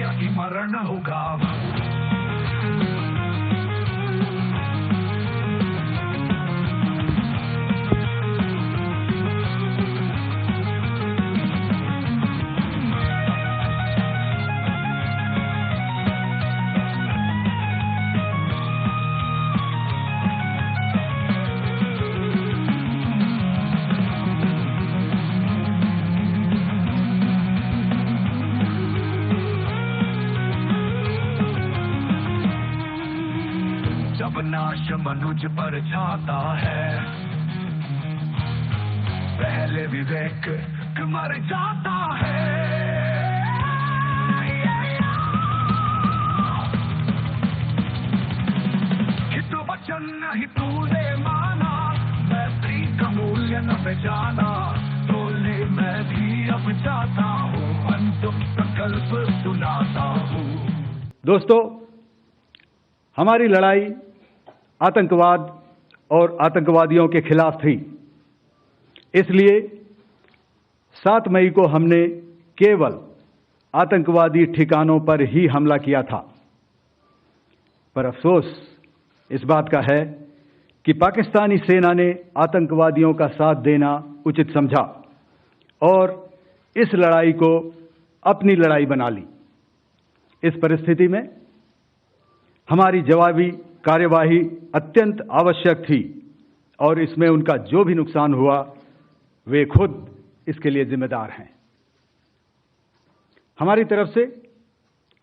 जिया कि मरण होगा। जब नाश मनुज पर छाता है, पहले विवेक मर जाता है। हित वचन नहीं तूने माना, मैत्री का मूल्य न पहचाना, तोले मैं भी अब जाता हूँ, अंतिम संकल्प सुनाता हूँ। दोस्तों, हमारी लड़ाई आतंकवाद और आतंकवादियों के खिलाफ थी। इसलिए 7 मई को हमने केवल आतंकवादी ठिकानों पर ही हमला किया था। पर अफसोस इस बात का है कि पाकिस्तानी सेना ने आतंकवादियों का साथ देना उचित समझा और इस लड़ाई को अपनी लड़ाई बना ली। इस परिस्थिति में हमारी जवाबी कार्यवाही अत्यंत आवश्यक थी और इसमें उनका जो भी नुकसान हुआ वे खुद इसके लिए जिम्मेदार हैं। हमारी तरफ से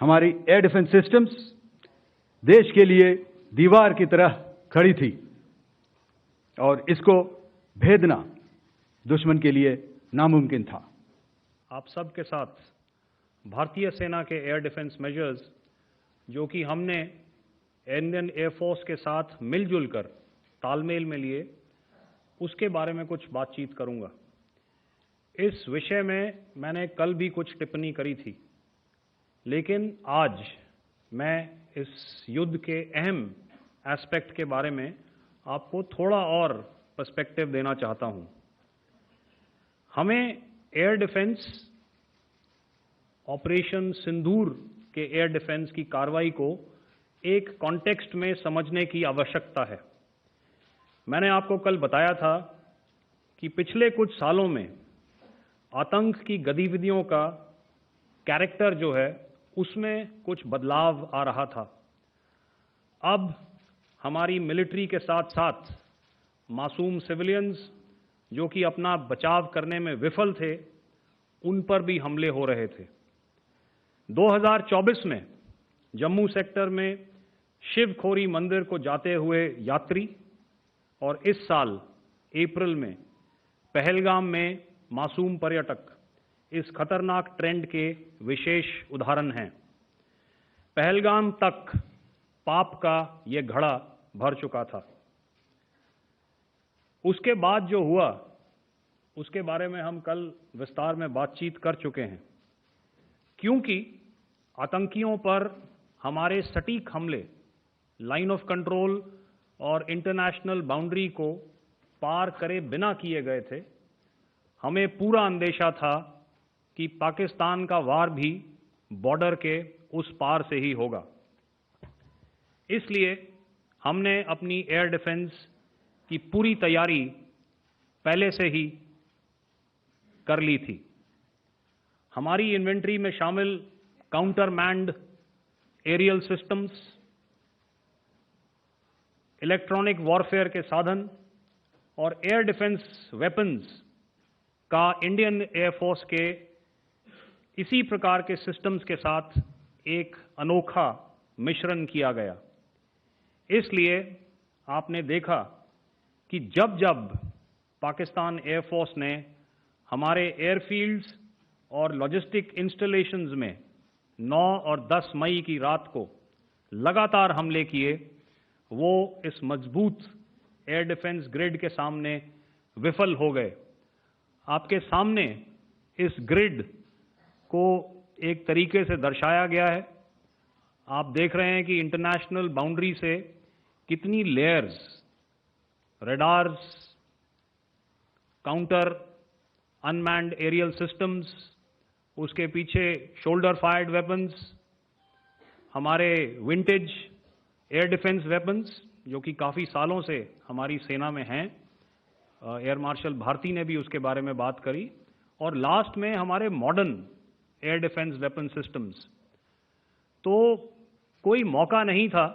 हमारी एयर डिफेंस सिस्टम्स देश के लिए दीवार की तरह खड़ी थी और इसको भेदना दुश्मन के लिए नामुमकिन था। आप सबके साथ भारतीय सेना के एयर डिफेंस मेजर्स जो कि हमने इंडियन एयरफोर्स के साथ मिलजुल कर तालमेल में लिए, उसके बारे में कुछ बातचीत करूंगा। इस विषय में मैंने कल भी कुछ टिप्पणी करी थी, लेकिन आज मैं इस युद्ध के अहम एस्पेक्ट के बारे में आपको थोड़ा और पर्सपेक्टिव देना चाहता हूं। हमें एयर डिफेंस ऑपरेशन सिंदूर के एयर डिफेंस की कार्रवाई को एक कॉन्टेक्स्ट में समझने की आवश्यकता है। मैंने आपको कल बताया था कि पिछले कुछ सालों में आतंक की गतिविधियों का कैरेक्टर जो है उसमें कुछ बदलाव आ रहा था। अब हमारी मिलिट्री के साथ साथ मासूम सिविलियंस जो कि अपना बचाव करने में विफल थे, उन पर भी हमले हो रहे थे। 2024 में जम्मू सेक्टर में शिवखोरी मंदिर को जाते हुए यात्री और इस साल अप्रैल में पहलगाम में मासूम पर्यटक इस खतरनाक ट्रेंड के विशेष उदाहरण हैं। पहलगाम तक पाप का ये घड़ा भर चुका था। उसके बाद जो हुआ उसके बारे में हम कल विस्तार में बातचीत कर चुके हैं। क्योंकि आतंकियों पर हमारे सटीक हमले लाइन ऑफ कंट्रोल और इंटरनेशनल बाउंड्री को पार करे बिना किए गए थे, हमें पूरा अंदेशा था कि पाकिस्तान का वार भी बॉर्डर के उस पार से ही होगा। इसलिए हमने अपनी एयर डिफेंस की पूरी तैयारी पहले से ही कर ली थी। हमारी इन्वेंट्री में शामिल counter manned aerial systems, electronic warfare के साधन और एयर डिफेंस वेपन्स का इंडियन एयरफोर्स के इसी प्रकार के सिस्टम्स के साथ एक अनोखा मिश्रण किया गया। इसलिए आपने देखा कि जब जब पाकिस्तान एयरफोर्स ने हमारे एयरफील्ड्स और लॉजिस्टिक इंस्टॉलेशंस में 9 और 10 मई की रात को लगातार हमले किए, वो इस मजबूत एयर डिफेंस ग्रिड के सामने विफल हो गए। आपके सामने इस ग्रिड को एक तरीके से दर्शाया गया है। आप देख रहे हैं कि इंटरनेशनल बाउंड्री से कितनी layers, radars, counter unmanned aerial systems, उसके पीछे शोल्डर फायर्ड वेपन्स, हमारे विंटेज एयर डिफेंस वेपन्स जो कि काफ़ी सालों से हमारी सेना में हैं, एयर मार्शल भारती ने भी उसके बारे में बात करी, और लास्ट में हमारे modern air defence weapon systems. तो कोई मौका नहीं था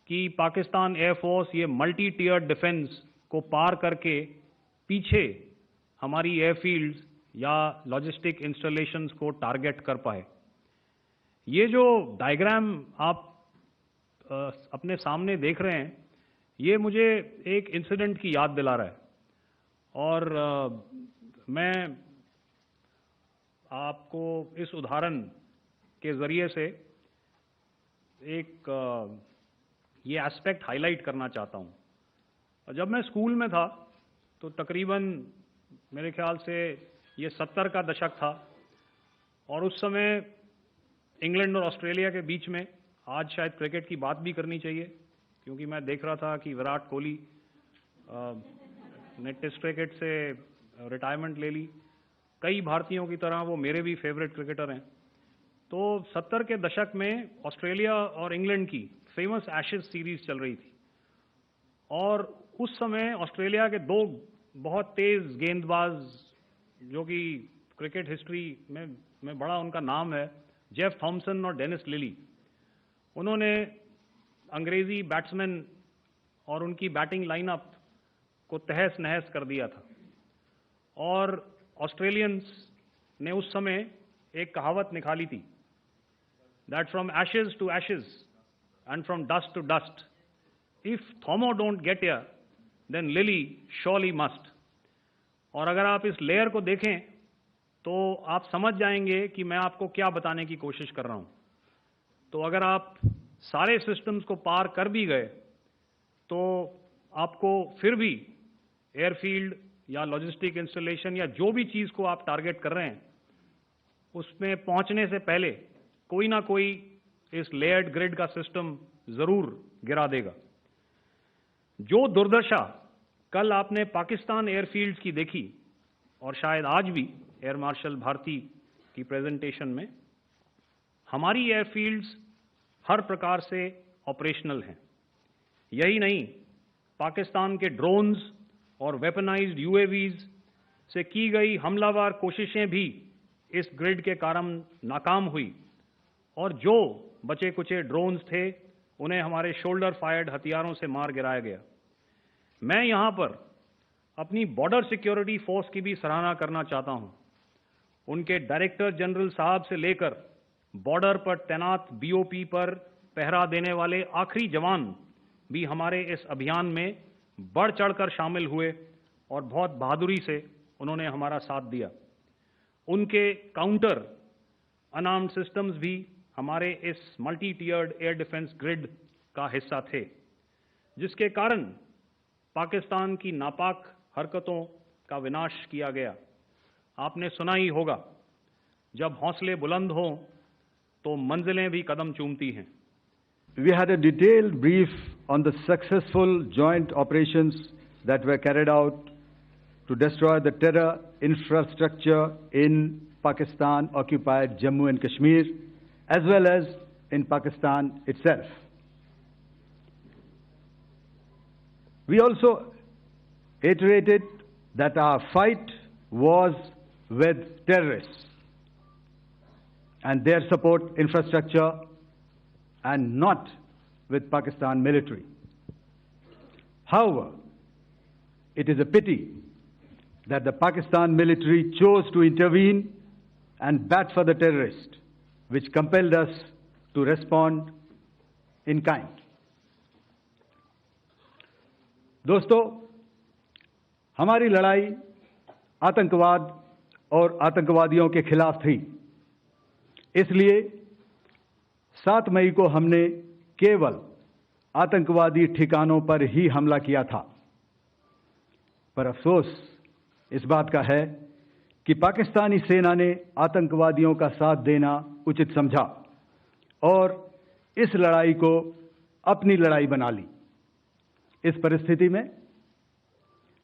कि पाकिस्तान एयरफोर्स ये मल्टी टियर डिफेंस को पार करके पीछे हमारी एयरफील्ड्स या लॉजिस्टिक इंस्टॉलेशंस को टारगेट कर पाए। ये जो डायग्राम आप अपने सामने देख रहे हैं, ये मुझे एक इंसिडेंट की याद दिला रहा है, और मैं आपको इस उदाहरण के ज़रिए से एक ये एस्पेक्ट हाईलाइट करना चाहता हूँ। जब मैं स्कूल में था तो तकरीबन मेरे ख्याल से ये 70 का दशक था, और उस समय इंग्लैंड और ऑस्ट्रेलिया के बीच में, आज शायद क्रिकेट की बात भी करनी चाहिए क्योंकि मैं देख रहा था कि विराट कोहली ने टेस्ट क्रिकेट से रिटायरमेंट ले ली। कई भारतीयों की तरह वो मेरे भी फेवरेट क्रिकेटर हैं। तो 70 के दशक में ऑस्ट्रेलिया और इंग्लैंड की फेमस एशेज सीरीज चल रही थी, और उस समय ऑस्ट्रेलिया के दो बहुत तेज गेंदबाज जो कि क्रिकेट हिस्ट्री में बड़ा उनका नाम है, जेफ थॉमसन और डेनिस लिली, उन्होंने अंग्रेजी बैट्समैन और उनकी बैटिंग लाइनअप को तहस नहस कर दिया था। और ऑस्ट्रेलियंस ने उस समय एक कहावत निकाली थी, that from ashes to ashes and from dust to dust, if Thommo don't get here then Lillee surely must. और अगर आप इस लेयर को देखें तो आप समझ जाएंगे कि मैं आपको क्या बताने की कोशिश कर रहा हूं। तो अगर आप सारे सिस्टम्स को पार कर भी गए तो आपको फिर भी एयरफील्ड या लॉजिस्टिक इंस्टॉलेशन या जो भी चीज़ को आप टारगेट कर रहे हैं उसमें पहुंचने से पहले कोई ना कोई इस लेयर्ड ग्रिड का सिस्टम ज़रूर गिरा देगा। जो दुर्दशा कल आपने पाकिस्तान एयरफील्ड्स की देखी, और शायद आज भी एयर मार्शल भारती की प्रेजेंटेशन में, हमारी एयरफील्ड्स हर प्रकार से ऑपरेशनल हैं। यही नहीं, पाकिस्तान के ड्रोन्स और वेपनाइज्ड यूएवीज से की गई हमलावर कोशिशें भी इस ग्रिड के कारण नाकाम हुई, और जो बचे कुचे ड्रोन्स थे उन्हें हमारे शोल्डर फायर्ड हथियारों से मार गिराया गया। मैं यहां पर अपनी बॉर्डर सिक्योरिटी फोर्स की भी सराहना करना चाहता हूं। उनके डायरेक्टर जनरल साहब से लेकर बॉर्डर पर तैनात बीओपी पर पहरा देने वाले आखिरी जवान भी हमारे इस अभियान में बढ़ चढ़कर शामिल हुए और बहुत बहादुरी से उन्होंने हमारा साथ दिया। उनके काउंटर अनार्म्ड सिस्टम्स भी हमारे इस मल्टी टियर्ड एयर डिफेंस ग्रिड का हिस्सा थे, जिसके कारण पाकिस्तान की नापाक हरकतों का विनाश किया गया। आपने सुना ही होगा, जब हौसले बुलंद हों तो मंजिलें भी कदम चूमती हैं। We had a detailed brief on the successful joint operations that were carried out to destroy the terror infrastructure in Pakistan occupied Jammu and Kashmir, as well as in Pakistan itself. We also iterated that our fight was with terrorists and their support infrastructure, and not with Pakistan military. However, it is a pity that the Pakistan military chose to intervene and bat for the terrorists, which compelled us to respond in kind. दोस्तों, हमारी लड़ाई आतंकवाद और आतंकवादियों के खिलाफ थी। इसलिए 7 मई को हमने केवल आतंकवादी ठिकानों पर ही हमला किया था। पर अफसोस इस बात का है कि पाकिस्तानी सेना ने आतंकवादियों का साथ देना उचित समझा और इस लड़ाई को अपनी लड़ाई बना ली। इस परिस्थिति में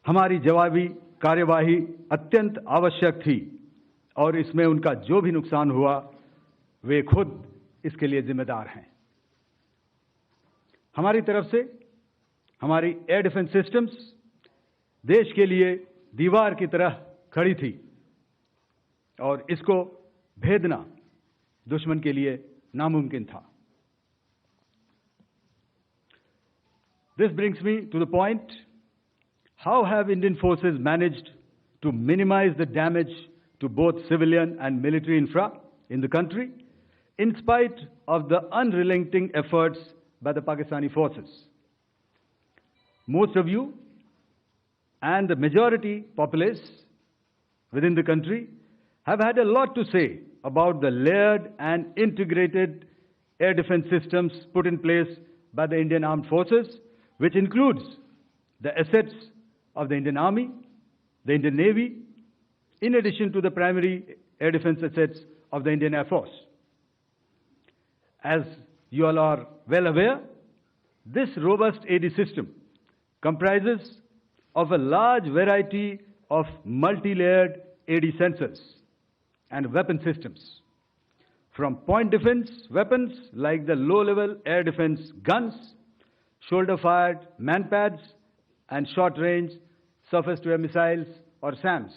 हमारी जवाबी कार्यवाही अत्यंत आवश्यक थी और इसमें उनका जो भी नुकसान हुआ वे खुद इसके लिए जिम्मेदार हैं। हमारी तरफ से हमारी एयर डिफेंस सिस्टम्स देश के लिए दीवार की तरह खड़ी थी और इसको भेदना दुश्मन के लिए नामुमकिन था। This brings me to the point, how have Indian forces managed to minimize the damage to both civilian and military infra in the country, in spite of the unrelenting efforts by the Pakistani forces? Most of you and the majority populace within the country have had a lot to say about the layered and integrated air defense systems put in place by the Indian Armed Forces, which includes the assets of the Indian Army, the Indian Navy, in addition to the primary air defense assets of the Indian Air Force. As you all are well aware, this robust AD system comprises of a large variety of multi-layered AD sensors and weapon systems, from point defense weapons like the low-level air defense guns, shoulder-fired manpads, and short-range surface-to-air missiles or SAMs,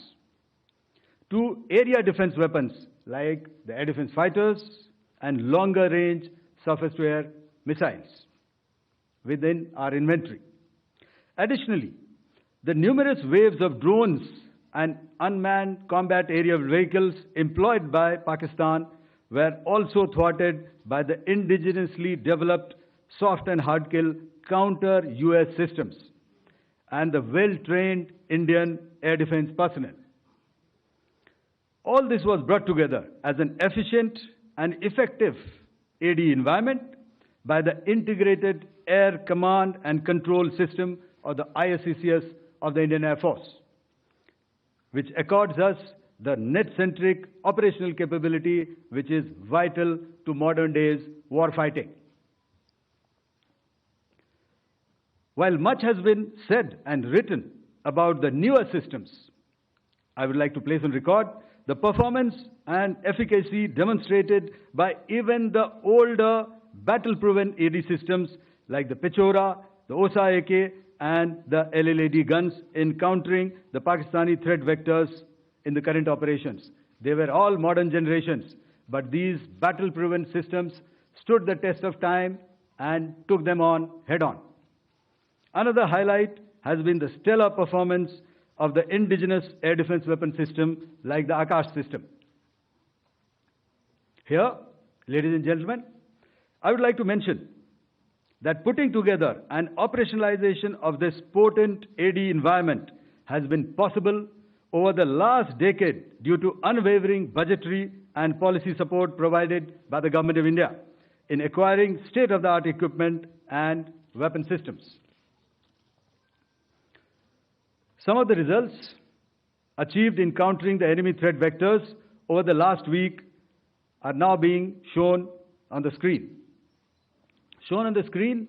to area defense weapons like the air defense fighters and longer-range surface-to-air missiles within our inventory. Additionally, the numerous waves of drones and unmanned combat aerial vehicles employed by Pakistan were also thwarted by the indigenously developed soft and hard kill counter-US systems and the well-trained Indian air defense personnel. All this was brought together as an efficient and effective AD environment by the Integrated Air Command and Control System, or the ISCCS, of the Indian Air Force, which accords us the net-centric operational capability which is vital to modern days warfighting. While much has been said and written about the newer systems, I would like to place on record the performance and efficacy demonstrated by even the older battle-proven AD systems like the Pechora, the OSA AK, and the LLAD guns in countering the Pakistani threat vectors in the current operations. They were all modern generations, but these battle-proven systems stood the test of time and took them on head-on. Another highlight has been the stellar performance of the indigenous air defense weapon system like the Akash system. Here, ladies and gentlemen, I would like to mention that putting together and operationalization of this potent AD environment has been possible over the last decade due to unwavering budgetary and policy support provided by the Government of India in acquiring state-of-the-art equipment and weapon systems. Some of the results achieved in countering the enemy threat vectors over the last week are now being shown on the screen. Shown on the screen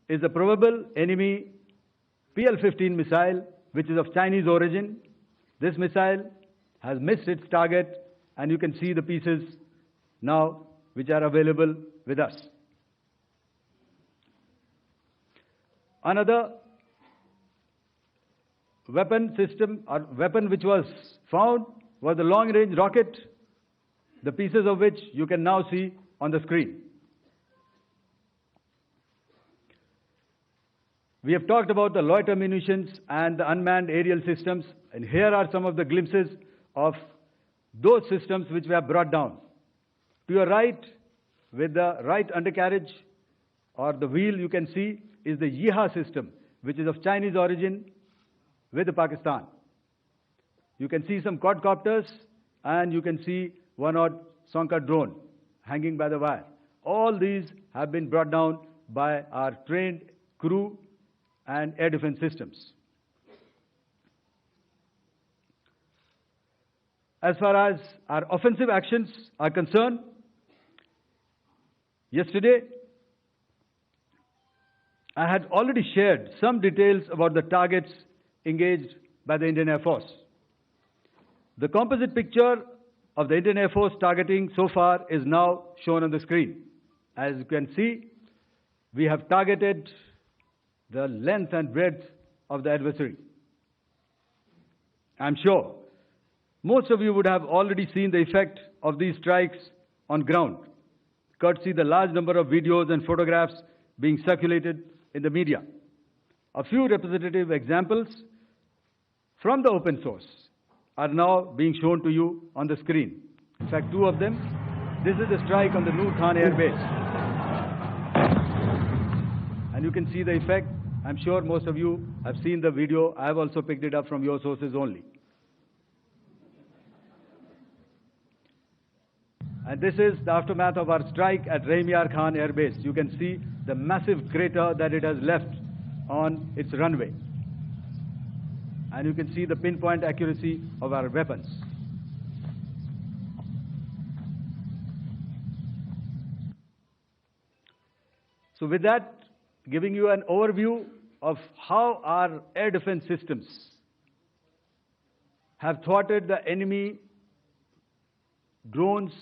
is the probable enemy PL-15 missile, which is of Chinese origin. This missile has missed its target, and you can see the pieces now which are available with us. Another weapon system or weapon which was found was the long-range rocket, the pieces of which you can now see on the screen. We have talked about the loiter munitions and the unmanned aerial systems, and here are some of the glimpses of those systems which we have brought down. To your right, with the right undercarriage or the wheel, you can see is the Yeeha system, which is of Chinese origin with Pakistan. You can see some quadcopters, and you can see one odd Sonka drone hanging by the wire. All these have been brought down by our trained crew and air defense systems. As far as our offensive actions are concerned, yesterday I had already shared some details about the targets engaged by the Indian Air Force. The composite picture of the Indian Air Force targeting so far is now shown on the screen. As you can see, we have targeted the length and breadth of the adversary. I'm sure most of you would have already seen the effect of these strikes on ground, courtesy the large number of videos and photographs being circulated in the media. A few representative examples from the open source are now being shown to you on the screen. In fact, two of them. This is the strike on the Noor Khan Air Base. And you can see the effect. I'm sure most of you have seen the video. I have also picked it up from your sources only. And this is the aftermath of our strike at Rahim Yar Khan Air Base. You can see the massive crater that it has left on its runway. And you can see the pinpoint accuracy of our weapons. So with that, giving you an overview of how our air defense systems have thwarted the enemy drones,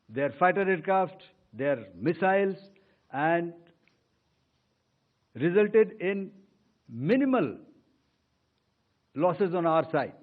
their fighter aircraft, their missiles, and resulted in minimal losses on our side.